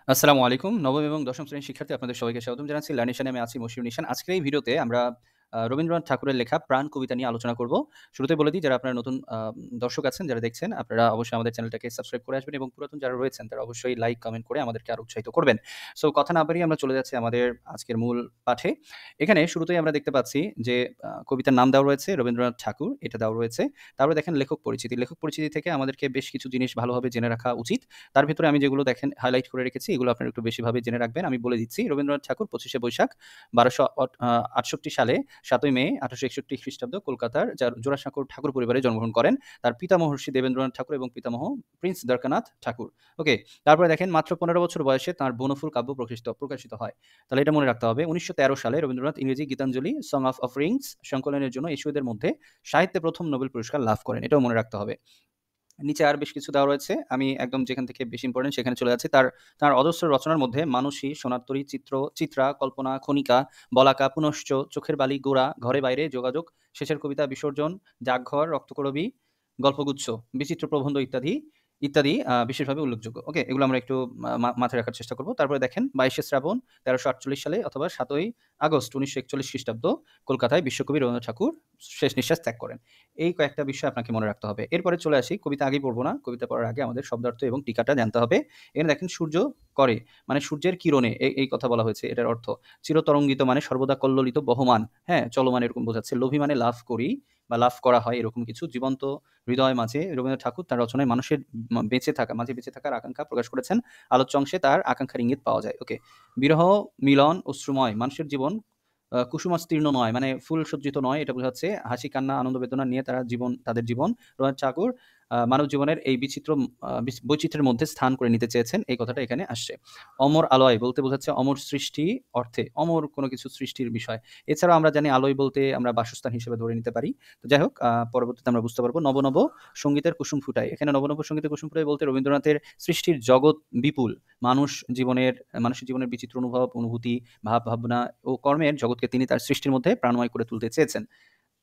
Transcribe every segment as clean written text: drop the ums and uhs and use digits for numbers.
আসসালামু আলাইকুম। নবম এবং দশম শ্রেণীর শিক্ষার্থী আপনাদের সবাইকে স্বাগতম জানাচ্ছি। লার্নিশনে আমি আছি মশিউর নিশান। আজকের এই ভিডিওতে আমরা রবীন্দ্রনাথ ঠাকুরের লেখা 'প্রাণ' কবিতা নিয়ে আলোচনা করব। শুরুতেই বলে দিই, যারা আপনারা নতুন দর্শক আছেন, যারা দেখছেন, আপনারা অবশ্যই আমাদের চ্যানেলটাকে সাবস্ক্রাইব করে আসবেন এবং পুরাতন যারা রয়েছেন তারা অবশ্যই লাইক, কমেন্ট করে আমাদেরকে আরো উৎসাহিত করবেন। সো কথা না বাড়িয়ে আমরা চলে যাচ্ছি আমাদের আজকের মূল পাঠে। এখানে শুরুতেই আমরা দেখতে পাচ্ছি যে কবিতার নাম দেওয়া রয়েছে রবীন্দ্রনাথ ঠাকুর, এটা দেওয়া রয়েছে। তারপরে দেখেন লেখক পরিচিতি। লেখক পরিচিতি থেকে আমাদেরকে বেশ কিছু জিনিস ভালোভাবে জেনে রাখা উচিত। তার ভেতরে আমি যেগুলো দেখেন হাইলাইট করে রেখেছি, এগুলো আপনারা একটু বেশিভাবে জেনে রাখবেন। আমি বলে দিচ্ছি, রবীন্দ্রনাথ ঠাকুর 25শে বৈশাখ 1268 সালে 7ই মে 1861 খ্রিস্টাব্দ কলকাতার জোড়াসাঁকোর ঠাকুর পরিবারে জন্মগ্রহণ করেন। তার পিতা মহর্ষি দেবেন্দ্রনাথ ঠাকুর এবং পিতামহ প্রিন্স দ্বারকানাথ ঠাকুর। ওকে, তারপরে দেখেন মাত্র 15 বছর বয়সে তার বনফুল কাব্য প্রকাশিত হয়। তাহলে এটা মনে রাখতে হবে। 1913 সালে রবীন্দ্রনাথ ইংরেজি গীতাঞ্জলি সং অফ অফারিংস সংকলনের জন্য এশীয়দের মধ্যে সাহিত্যে প্রথম নোবেল পুরস্কার লাভ করেন। এটাও মনে রাখতে হবে। নিচে আর বেশ কিছু দেওয়া রয়েছে। আমি একদম যেখান থেকে বেশি ইম্পোর্টেন্ট সেখানে চলে যাচ্ছি। তার অজস্র রচনার মধ্যে মানসী, সোনারতরী, চিত্রা, কল্পনা, খনিকা, বলাকা, পুনশ্চ, চোখের বালি, গোরা, ঘরে বাইরে, যোগাযোগ, শেষের কবিতা, বিসর্জন, ডাকঘর, রক্তকরবী, গল্পগুচ্ছ, বিচিত্র প্রবন্ধ ইত্যাদি বিশেষভাবে উল্লেখযোগ্য। ওকে, এগুলো আমরা একটু মাথায় রাখার চেষ্টা করব। তারপরে দেখেন 22শে শ্রাবণ 1348 সালে অথবা 7ই আগস্ট 1941 খ্রিস্টাব্দ কলকাতায় বিশ্বকবি রবীন্দ্রনাথ ঠাকুর শেষ নিঃশ্বাস ত্যাগ করেন। এই কয়েকটা বিষয় আপনাকে মনে রাখতে হবে। এরপরে চলে আসি, কবিতা আগেই পড়ব না। কবিতা পড়ার আগে আমাদের শব্দার্থ এবং টিকাটা জানতে হবে। এখানে দেখেন সূর্য করে মানে সূর্যের কিরণে এই কথা বলা হয়েছে। এটার অর্থ চিরতরঙ্গিত মানে সর্বদা কল্লোলিত, বহমান, হ্যাঁ, চলমান এরকম বোঝাচ্ছে। লোভী মানে লাভ করি বা লাভ করা হয় এরকম কিছু। জীবন্ত হৃদয় মাঝে রবীন্দ্রনাথ ঠাকুর তার রচনায় মানুষের বেঁচে থাকার আকাঙ্ক্ষা প্রকাশ করেছেন। আলোচ্য অংশে তার আকাঙ্ক্ষার ইঙ্গিত পাওয়া যায়। ওকে, বিরহ মিলন অশ্রুময় মানুষের জীবন কুসুমাস্তীর্ণ নয় মানে ফুল সজ্জিত নয়, এটা বোঝাচ্ছে। হাসি কান্না আনন্দ বেদনা নিয়ে তাদের জীবন। রবীন্দ্রনাথ ঠাকুর মানব জীবনের এই বৈচিত্র্যের মধ্যে স্থান করে নিতে চেয়েছেন, এই কথাটা এখানে আসছে। অমর আলয় বলতে বোঝাচ্ছে অমর সৃষ্টি অর্থে, অমর কোনো কিছু সৃষ্টির বিষয়। এছাড়াও আমরা জানি আলয় বলতে আমরা বাসস্থান হিসেবে ধরে নিতে পারি। তো যাই হোক, পরবর্তীতে আমরা বুঝতে পারবো। নব নব সঙ্গীতের কুসুম ফুটায়, এখানে নব নব সঙ্গীতের কুসুম ফুটায় বলতে রবীন্দ্রনাথের সৃষ্টির জগৎ বিপুল। মানুষের জীবনের বিচিত্র অনুভূতি, ভাবনা ও কর্মের জগৎকে তিনি তার সৃষ্টির মধ্যে প্রাণময় করে তুলতে চেয়েছেন।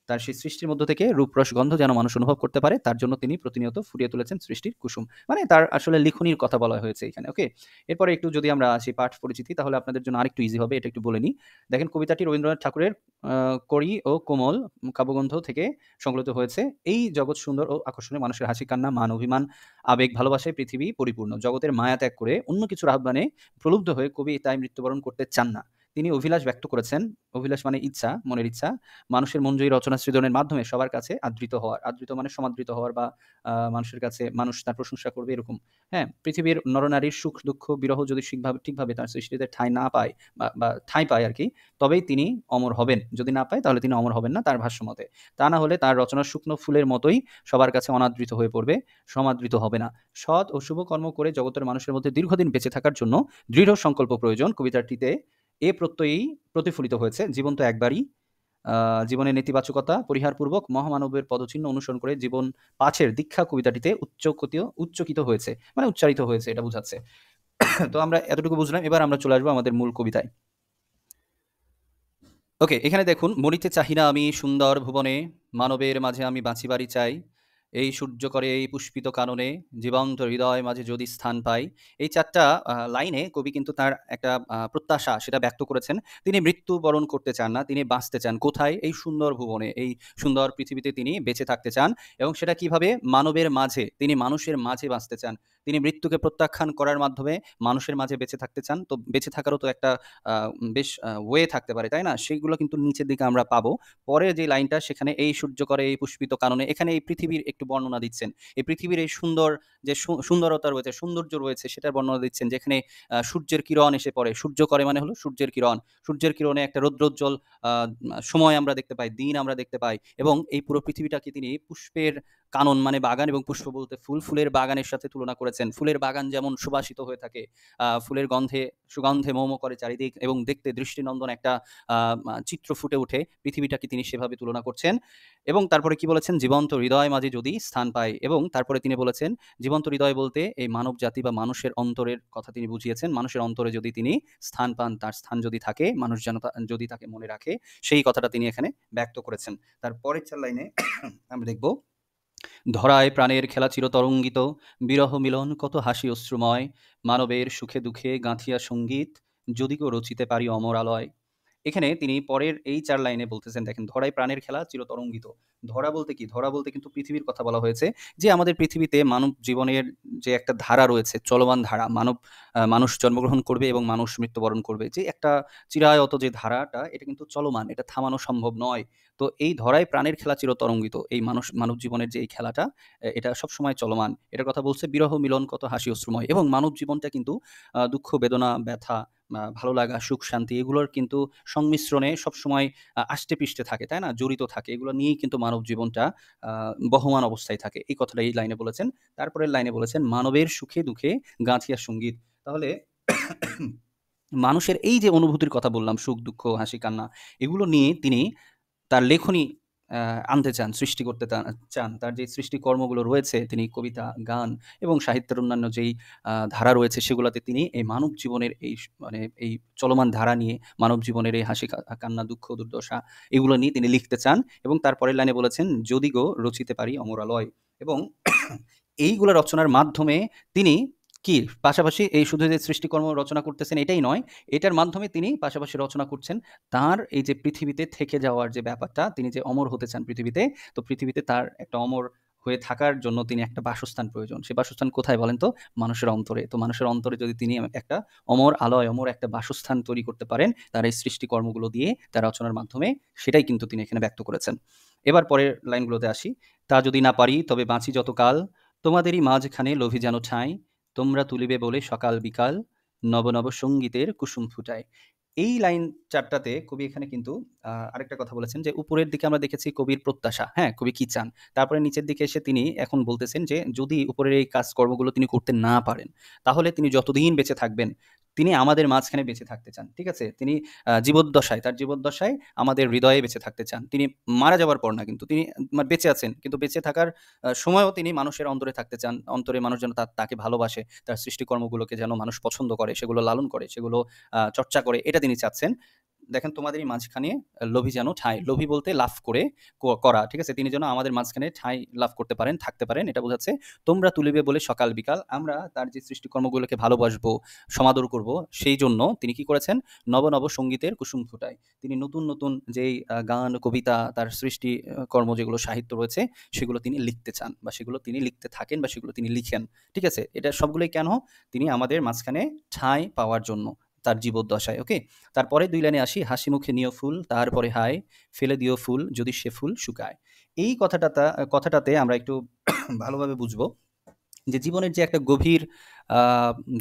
তার সেই সৃষ্টির মধ্য থেকে রূপরস গন্ধ যেন মানুষ অনুভব করতে পারে, তার জন্য তিনি প্রতিনিয়ত ফুটিয়ে তুলেছেন সৃষ্টির কুসুম। মানে তার আসলে লিখনির কথা বলা হয়েছে এখানে। ওকে, এরপরে একটু যদি আমরা আসি পাঠ পরিচিতি, তাহলে আপনাদের জন্য আরেকটু ইজি হবে। এটা একটু বলে নিই। দেখেন, কবিতাটি রবীন্দ্রনাথ ঠাকুরের করি ও কোমল কাব্যগ্রন্থ থেকে সংকলিত হয়েছে। এই জগৎ সুন্দর ও আকর্ষণীয়, মানুষের হাসি কান্না, মান অভিমান, আবেগ ভালোবাসায় পৃথিবী পরিপূর্ণ। জগতের মায়া ত্যাগ করে অন্য কিছুর আহ্বানে প্রলুব্ধ হয়ে কবি তাই মৃত্যুবরণ করতে চান না। তিনি অভিলাষ ব্যক্ত করেছেন। অভিলাষ মানে ইচ্ছা, মনের ইচ্ছা। মানুষের মনজয়ী রচনা সৃজনের মাধ্যমে সবার কাছে আদৃত মানে সমাদৃত হওয়ার বা মানুষের কাছে মানুষ তার প্রশংসা করবে এরকম। হ্যাঁ, পৃথিবীর নরনারীর সুখ দুঃখ বিরহ যদি ঠিকভাবে তার সৃষ্টিতে ঠাঁই না পায় বা ঠাঁই পায় আর কি, তবেই তিনি অমর হবেন। যদি না পায় তাহলে তিনি অমর হবেন না তার ভাষ্য মতে। তা না হলে তার রচনা শুকনো ফুলের মতোই সবার কাছে অনাদৃত হয়ে পড়বে, সমাদৃত হবে না। সৎ ও শুভ কর্ম করে জগতের মানুষের মধ্যে দীর্ঘদিন বেঁচে থাকার জন্য দৃঢ় সংকল্প প্রয়োজন। কবিতাটিতে এ প্রত্যয়েই প্রতিফলিত হয়েছে। জীবন তো একবারই। জীবনের নেতিবাচকতা পরিহারপূর্বক মহামানবের পদচিহ্ন অনুসরণ করে জীবন পাঠের দীক্ষা কবিতাটিতে উচ্চকিত হয়েছে মানে উচ্চারিত হয়েছে, এটা বোঝাচ্ছে। তো আমরা এতটুকু বুঝলাম। এবার আমরা চলে আসবো আমাদের মূল কবিতায়। ওকে, এখানে দেখুন, মরিতে চাহি না আমি সুন্দর ভুবনে, মানবের মাঝে আমি বাঁচিবারই চাই। এই সূর্য করে এই পুষ্পিত কাননে, জীবন্ত হৃদয় মাঝে যদি স্থান পাই। এই 4টা লাইনে কবি কিন্তু তার একটা প্রত্যাশা সেটা ব্যক্ত করেছেন। তিনি মৃত্যুবরণ করতে চান না, তিনি বাঁচতে চান। কোথায়? এই সুন্দর ভুবনে, এই সুন্দর পৃথিবীতে তিনি বেঁচে থাকতে চান। এবং সেটা কিভাবে? মানবের মাঝে, তিনি মানুষের মাঝে বাঁচতে চান। তিনি মৃত্যুকে প্রত্যাখ্যান করার মাধ্যমে মানুষের মাঝে বেঁচে থাকতে চান। তো বেঁচে থাকারও তো একটা বেশ ওয়ে থাকতে পারে, তাই না? সেগুলো কিন্তু নিচের দিকে আমরা পাবো। পরে যে লাইনটা সেখানে এই সূর্য করে এই পুষ্পিত কাননে, এখানে এই পৃথিবীর একটু বর্ণনা দিচ্ছেন। এই পৃথিবীর এই সুন্দর যে সুন্দরতা রয়েছে, সৌন্দর্য রয়েছে, সেটার বর্ণনা দিচ্ছেন। যেখানে সূর্যের কিরণ এসে পড়ে। সূর্য করে মানে হলো সূর্যের কিরণ। সূর্যের কিরণে একটা রৌদ্রোজ্জ্বল আ সময় আমরা দেখতে পাই, দিন আমরা দেখতে পাই। এবং এই পুরো পৃথিবীটাকে তিনি পুষ্পের কানন মানে বাগান, এবং পুষ্প বলতে ফুল, ফুলের বাগানের সাথে তুলনা করেছেন। ফুলের বাগান যেমন সুবাসিত হয়ে থাকে, ফুলের সুগন্ধে মৌ মৌ করে চারিদিক, এবং দেখতে দৃষ্টিনন্দন একটা চিত্র ফুটে ওঠে। পৃথিবীটাকে তিনি সেভাবে তুলনা করছেন। এবং তারপরে কি বলেছেন? জীবন্ত হৃদয় মাঝে যদি স্থান পায়। এবং তারপরে তিনি বলেছেন জীবন্ত হৃদয় বলতে এই মানব জাতি বা মানুষের অন্তরের কথা তিনি বুঝিয়েছেন। মানুষের অন্তরে যদি তিনি স্থান পান, তার স্থান যদি থাকে, মানুষ যেন যদি তাকে মনে রাখে, সেই কথাটা তিনি এখানে ব্যক্ত করেছেন। তার পরের 4 লাইনে আমরা দেখব, ধরায় প্রাণের খেলা চিরতরঙ্গিত, বিরহ মিলন কত হাসি অশ্রুময়, মানবের সুখে দুঃখে গাঁথিয়া সঙ্গীত, যদি গো রচিতে পারি অমর আলয়। এখানে তিনি পরের এই ৪ লাইনে বলতেছেন, দেখেন, ধরায় প্রাণের খেলা চিরতরঙ্গিত। ধরা বলতে কি? ধরা বলতে কিন্তু পৃথিবীর কথা বলা হয়েছে। যে আমাদের পৃথিবীতে মানব জীবনের যে একটা ধারা রয়েছে, চলমান ধারা, মানুষ জন্মগ্রহণ করবে এবং মানুষ মৃত্যুবরণ করবে। যে একটা চিরায়ত যে ধারাটা, এটা কিন্তু চলমান, এটা থামানো সম্ভব নয়। তো এই ধরায় প্রাণের খেলা চিরতরঙ্গিত। এই মানব জীবনের যে এই খেলাটা, এটা সবসময় চলমান। এটার কথা বলছে, বিরহ মিলন কত হাসি অশ্রুময়। এবং মানব জীবনটা কিন্তু দুঃখ, বেদনা, ব্যথা, ভালো লাগা, সুখ, শান্তি, এগুলোর কিন্তু সংমিশ্রণে সবসময় আষ্টে-পৃষ্ঠে থাকে, তাই না? জড়িত থাকে। এগুলো নিয়েই কিন্তু মানব জীবনটা বহমান অবস্থায় থাকে। এই কথাটা এই লাইনে বলেছেন। তারপরের লাইনে বলেছেন, মানবের সুখে দুঃখে গাঁথিয়া সঙ্গীত। তাহলে মানুষের এই যে অনুভূতির কথা বললাম, সুখ, দুঃখ, হাসি, কান্না, এগুলো নিয়ে তিনি তার লেখনী আনতে চান, সৃষ্টি করতে চান। তার যে সৃষ্টিকর্মগুলো রয়েছে, তিনি কবিতা, গান এবং সাহিত্যের অন্যান্য যেই ধারা রয়েছে, সেগুলাতে তিনি এই মানব জীবনের মানে এই চলমান ধারা নিয়ে, মানব জীবনের এই হাসি, কান্না, দুঃখ, দুর্দশা, এগুলো নিয়ে তিনি লিখতে চান। এবং তারপরের লাইনে বলেছেন, "যদি গো রচিতে পারি অমরালয়।" এবং এইগুলা রচনার মাধ্যমে তিনি কি পাশাপাশি এই শুধু যে সৃষ্টিকর্ম রচনা করতেছেন এটাই নয়, এটার মাধ্যমে তিনি পাশাপাশি রচনা করছেন তার এই যে পৃথিবীতে থেকে যাওয়ার যে ব্যাপারটা, তিনি যে অমর হতে চান পৃথিবীতে, তো পৃথিবীতে তার একটা অমর হয়ে থাকার জন্য তিনি একটা বাসস্থান প্রয়োজন। সে বাসস্থান কোথায় বলেন তো? মানুষের অন্তরে। তো মানুষের অন্তরে যদি তিনি একটা অমর আলয়, অমর একটা বাসস্থান তৈরি করতে পারেন তার এই সৃষ্টিকর্মগুলো দিয়ে, তার রচনার মাধ্যমে, সেটাই কিন্তু তিনি এখানে ব্যক্ত করেছেন। এবার পরের লাইনগুলোতে আসি। "তা যদি না পারি তবে বাঁচি যতকাল, তোমাদেরই মাঝখানে লোভী যেন ঠাঁই, তোমরা তুলিবে বলে সকাল বিকাল, নব নব সঙ্গীতের কুসুম ফুটায়।" এই লাইন ৪ টাতে কবি এখানে কিন্তু আরেকটা কথা বলেছেন যে, উপরের দিকে আমরা দেখেছি কবির প্রত্যাশা, হ্যাঁ? কবি কি চান? তারপরে নিচের দিকে এসে তিনি এখন বলতেছেন যে, যদি উপরের এই কাজকর্মগুলো তিনি করতে না পারেন, তাহলে তিনি যতদিন বেঁচে থাকবেন, তিনি আমাদের মাঝখানে বেঁচে থাকতে চান। ঠিক আছে? তিনি জীবদ্দশায়, তার জীবদ্দশায় আমাদের হৃদয়ে বেঁচে থাকতে চান। তিনি মারা যাবার পর না কিন্তু, তিনি বেঁচে আছেন। কিন্তু বেঁচে থাকার সময়ও তিনি মানুষের অন্তরে থাকতে চান। অন্তরে মানুষ যেন তাকে ভালোবাসে, তার সৃষ্টিকর্মগুলোকে যেন মানুষ পছন্দ করে, সেগুলো লালন করে, সেগুলো চর্চা করে, এটা তিনি চাচ্ছেন। দেখেন, তোমাদেরই মাঝখানে লোভী যেন ঠাঁই, লোভী বলতে লাভ করে করা, ঠিক আছে? তিনি যেন আমাদের মাঝখানে ঠাঁই লাভ করতে পারেন, থাকতে পারেন, এটা বোঝাচ্ছে। তোমরা তুলিবে বলে সকাল বিকাল, আমরা তার যে সৃষ্টিকর্মগুলোকে ভালোবাসবো, সমাদর করব, সেই জন্য তিনি কি করেছেন? নব নব সঙ্গীতের কুসুম ফুটায়। তিনি নতুন নতুন যেই গান, কবিতা, তার সৃষ্টি কর্ম যেগুলো সাহিত্য রয়েছে, সেগুলো তিনি লিখতে চান, বা সেগুলো তিনি লিখতে থাকেন, বা সেগুলো তিনি লিখেন। ঠিক আছে? এটা সবগুলোই কেন? তিনি আমাদের মাঝখানে ঠাঁই পাওয়ার জন্য, তার জীবদ্দশায়। ওকে? তারপরে ২ লাইনে আসি। "হাসি মুখে নিও ফুল, তারপরে হায়, ফেলে দিও ফুল যদি সে ফুল শুকায়।" এই কথাটাতে আমরা একটু ভালোভাবে বুঝবো যে জীবনের যে একটা গভীর আ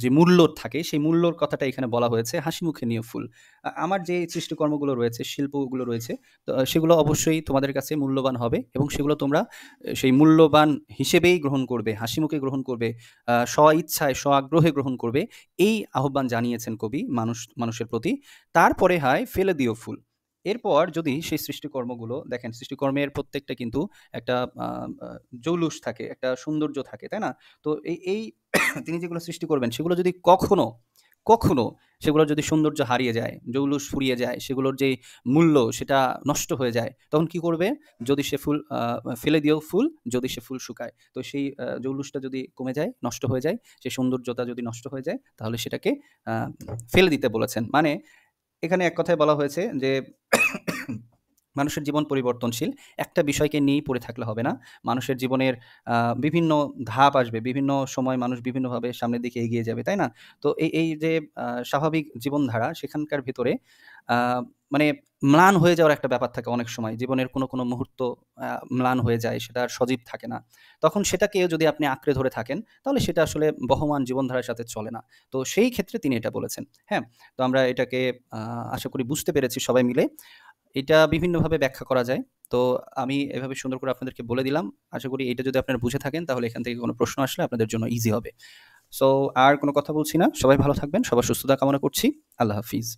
যে মূল্য থাকে, সেই মূল্যর কথাটা এখানে বলা হয়েছে, "হাসি মুখে নিও ফুল।" আমার যে সৃষ্টিকর্মগুলো রয়েছে, শিল্পগুলো রয়েছে, তো সেগুলো অবশ্যই তোমাদের কাছে মূল্যবান হবে, এবং সেগুলো তোমরা সেই মূল্যবান হিসেবেই গ্রহণ করবে, হাসিমুখে গ্রহণ করবে, স্ব-ইচ্ছায়, স্ব-আগ্রহে গ্রহণ করবে। এই আহ্বান জানিয়েছেন কবি মানুষের প্রতি। তারপরে হয়, "ফেলে দিও ফুল।" এরপর যদি সেই সৃষ্টিকর্মগুলো দেখেন, সৃষ্টিকর্মের প্রত্যেকটা কিন্তু একটা আ আ জৌলুস থাকে, একটা সৌন্দর্য থাকে, তাই না? তো এই তিনি যেগুলো সৃষ্টি করবেন, সেগুলো যদি কখনো সেগুলোর যদি সৌন্দর্য হারিয়ে যায়, জৌলুস ফুরিয়ে যায়, সেগুলোর যেই মূল্য সেটা নষ্ট হয়ে যায়, তখন কি করবে? যদি সে ফুল "ফেলে দিও ফুল, যদি সে ফুল শুকায়।" তো সেই জৌলুসটা যদি কমে যায়, নষ্ট হয়ে যায়, সেই সৌন্দর্যতা যদি নষ্ট হয়ে যায়, তাহলে সেটাকে আ ফেলে দিতে বলেছেন। মানে এখানে এক কথায় বলা হয়েছে যে মানুষের জীবন পরিবর্তনশীল। একটা বিষয়কে নিয়েই পড়ে থাকলে হবে না। মানুষের জীবনের আ বিভিন্ন ধাপ আসবে। বিভিন্ন সময় মানুষ বিভিন্নভাবে সামনের দিকে এগিয়ে যাবে, তাই না? তো এই যে স্বাভাবিক জীবনধারা, সেখানকার ভেতরে আ মানে ম্লান হয়ে যাওয়ার একটা ব্যাপার থাকে অনেক সময়। জীবনের কোনো মুহূর্ত ম্লান হয়ে যায়, সেটা আর সজীব থাকে না। তখন সেটাকেও যদি আপনি আঁকড়ে ধরে থাকেন, তাহলে সেটা আসলে বহমান জীবনধারার সাথে চলে না। তো সেই ক্ষেত্রে তিনি এটা বলেছেন। হ্যাঁ? তো আমরা এটাকে আ আশা করি বুঝতে পেরেছি সবাই মিলে। এটা বিভিন্নভাবে ব্যাখ্যা করা যায়। তো আমি এভাবে সুন্দর করে আপনাদেরকে বলে দিলাম। আশা করি এটা যদি আপনারা বুঝে থাকেন, তাহলে এখান থেকে কোনো প্রশ্ন আসলে আপনাদের জন্য ইজি হবে। সো আর কোনো কথা বলছি না। সবাই ভালো থাকবেন। সবার সুস্থতা কামনা করছি। আল্লাহ হাফিজ।